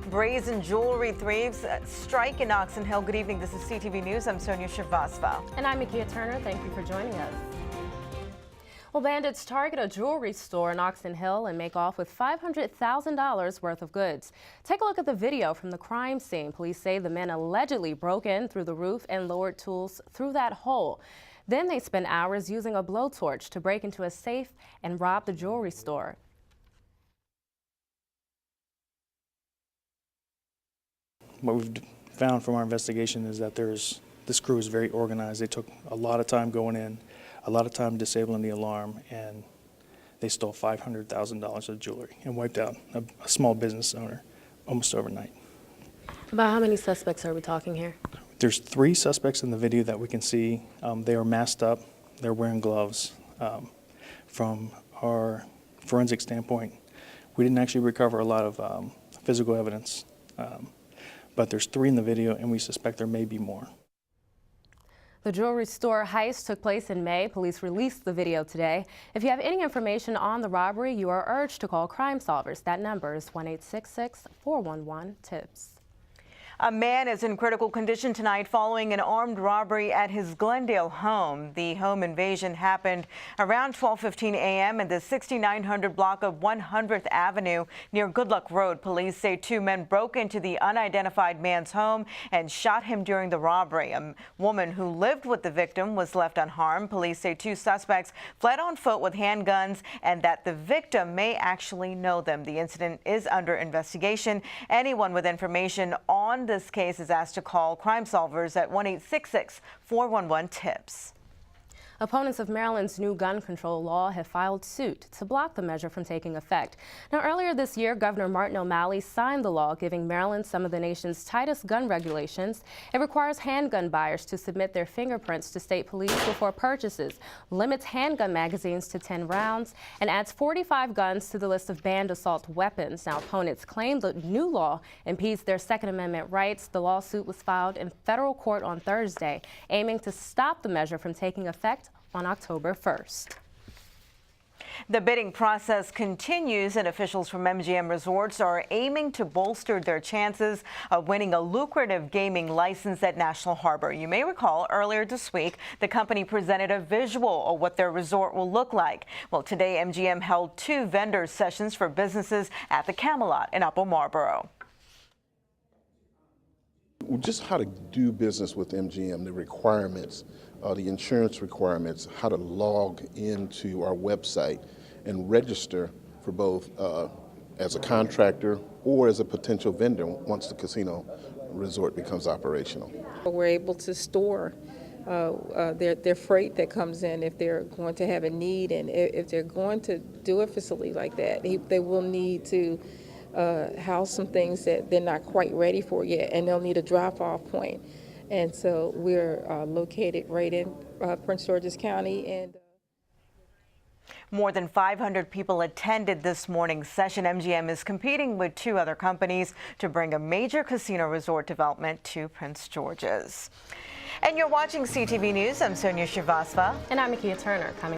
brazen jewelry thieves strike in Oxon Hill. Good evening. This is CTV News. I'm Sonia Shrivastava. And I'm Makia Turner. Thank you for joining us. Well, bandits target a jewelry store in Oxon Hill and make off with $500,000 worth of goods. Take a look at the video from the crime scene. Police say the men allegedly broke in through the roof and lowered tools through that hole. Then they spent hours using a blowtorch to break into a safe and rob the jewelry store. What we've found from our investigation is that this crew is very organized. They took a lot of time going in, a lot of time disabling the alarm, and they stole $500,000 of jewelry and wiped out a small business owner almost overnight. About how many suspects are we talking here? There's 3 suspects in the video that we can see. They are masked up. They're wearing gloves. From our forensic standpoint, we didn't actually recover a lot of physical evidence. But there's 3 in the video, and we suspect there may be more. The jewelry store heist took place in May. Police released the video today. If you have any information on the robbery, you are urged to call Crime Solvers. That number is 1-866-411-TIPS. A man is in critical condition tonight following an armed robbery at his Glendale home. The home invasion happened around 12:15 a.m. in the 6900 block of 100th Avenue near Good Luck Road. Police say 2 men broke into the unidentified man's home and shot him during the robbery. A woman who lived with the victim was left unharmed. Police say 2 suspects fled on foot with handguns and that the victim may actually know them. The incident is under investigation. Anyone with information on this case is asked to call Crime Solvers at 1-866-411-TIPS. Opponents of Maryland's new gun control law have filed suit to block the measure from taking effect. Now, earlier this year, Governor Martin O'Malley signed the law giving Maryland some of the nation's tightest gun regulations. It requires handgun buyers to submit their fingerprints to state police before purchases, limits handgun magazines to 10 rounds, and adds 45 guns to the list of banned assault weapons. Now, opponents claim the new law impedes their Second Amendment rights. The lawsuit was filed in federal court on Thursday, aiming to stop the measure from taking effect on October 1st. The bidding process continues, and officials from MGM Resorts are aiming to bolster their chances of winning a lucrative gaming license at National Harbor. You may recall earlier this week, the company presented a visual of what their resort will look like. Well, today MGM held 2 vendor sessions for businesses at the Camelot in Upper Marlboro. Just how to do business with MGM, the requirements, the insurance requirements, how to log into our website and register for both as a contractor or as a potential vendor once the casino resort becomes operational. We're able to store their freight that comes in if they're going to have a need, and if they're going to do a facility like that, they will need to house some things that they're not quite ready for yet, and they'll need a drop-off point. And so we're located right in Prince George's County. And more than 500 people attended this morning's session. MGM is competing with 2 other companies to bring a major casino resort development to Prince George's. And you're watching CTV News. I'm Sonia Shrivastava. And I'm Makia Turner. Coming